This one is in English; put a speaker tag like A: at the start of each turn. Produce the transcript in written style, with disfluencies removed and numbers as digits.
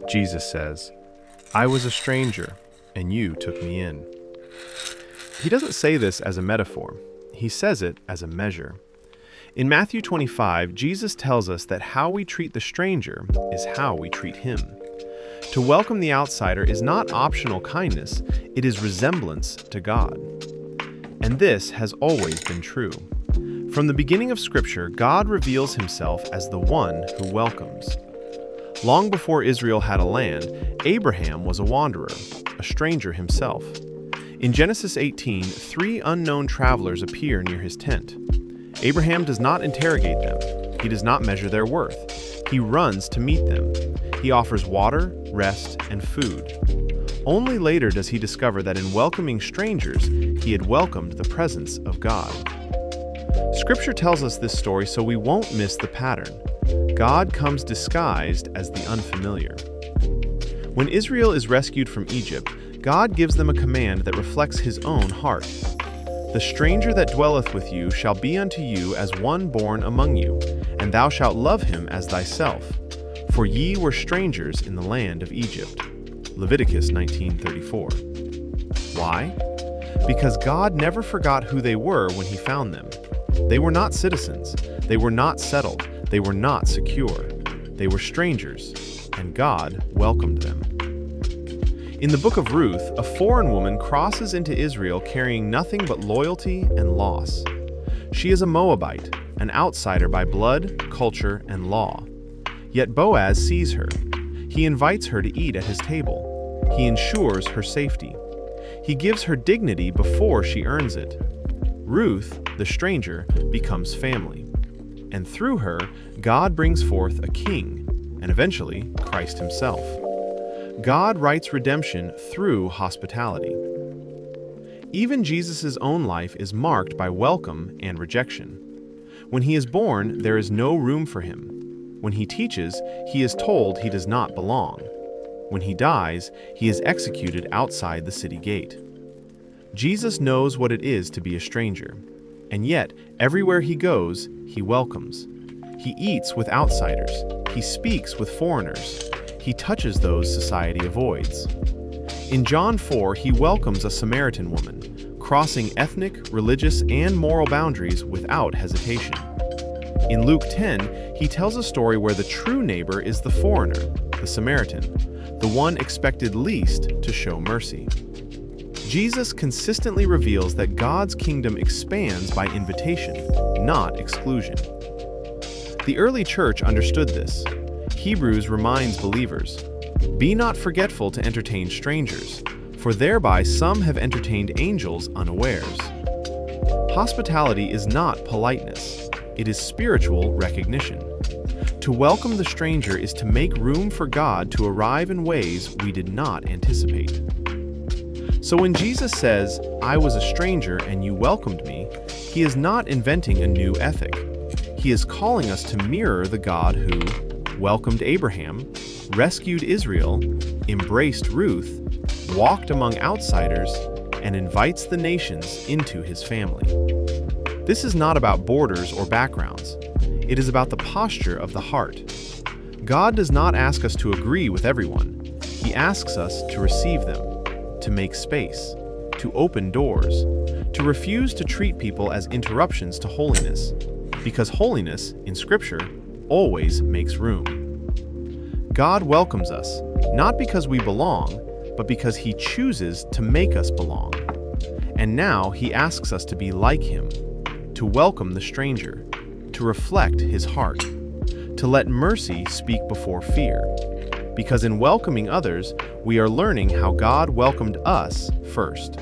A: Jesus says, "I was a stranger, and you took me in." He doesn't say this as a metaphor. He says it as a measure. In Matthew 25, Jesus tells us that how we treat the stranger is how we treat him. To welcome the outsider is not optional kindness, it is resemblance to God. And this has always been true. From the beginning of Scripture, God reveals himself as the one who welcomes. Long before Israel had a land, Abraham was a wanderer, a stranger himself. In Genesis 18, 3 unknown travelers appear near his tent. Abraham does not interrogate them. He does not measure their worth. He runs to meet them. He offers water, rest, and food. Only later does he discover that in welcoming strangers, he had welcomed the presence of God. Scripture tells us this story so we won't miss the pattern. God comes disguised as the unfamiliar. When Israel is rescued from Egypt, God gives them a command that reflects his own heart. "The stranger that dwelleth with you shall be unto you as one born among you, and thou shalt love him as thyself. For ye were strangers in the land of Egypt." Leviticus 19:34. Why? Because God never forgot who they were when he found them. They were not citizens. They were not settled. They were not secure. They were strangers, and God welcomed them. In the book of Ruth, a foreign woman crosses into Israel carrying nothing but loyalty and loss. She is a Moabite, an outsider by blood, culture, and law. Yet Boaz sees her. He invites her to eat at his table. He ensures her safety. He gives her dignity before she earns it. Ruth, the stranger, becomes family. And through her, God brings forth a king, and eventually Christ himself. God writes redemption through hospitality. Even Jesus' own life is marked by welcome and rejection. When he is born, there is no room for him. When he teaches, he is told he does not belong. When he dies, he is executed outside the city gate. Jesus knows what it is to be a stranger, and yet everywhere he goes, he welcomes. He eats with outsiders. He speaks with foreigners. He touches those society avoids. In John 4, he welcomes a Samaritan woman, crossing ethnic, religious, and moral boundaries without hesitation. In Luke 10, he tells a story where the true neighbor is the foreigner, the Samaritan, the one expected least to show mercy. Jesus consistently reveals that God's kingdom expands by invitation, not exclusion. The early church understood this. Hebrews reminds believers, "Be not forgetful to entertain strangers, for thereby some have entertained angels unawares." Hospitality is not politeness. It is spiritual recognition. To welcome the stranger is to make room for God to arrive in ways we did not anticipate. So when Jesus says, "I was a stranger and you welcomed me," he is not inventing a new ethic. He is calling us to mirror the God who welcomed Abraham, rescued Israel, embraced Ruth, walked among outsiders, and invites the nations into his family. This is not about borders or backgrounds. It is about the posture of the heart. God does not ask us to agree with everyone. He asks us to receive them, to make space, to open doors, to refuse to treat people as interruptions to holiness, because holiness, in Scripture, always makes room. God welcomes us, not because we belong, but because he chooses to make us belong. And now he asks us to be like him, to welcome the stranger, to reflect his heart, to let mercy speak before fear. Because in welcoming others, we are learning how God welcomed us first.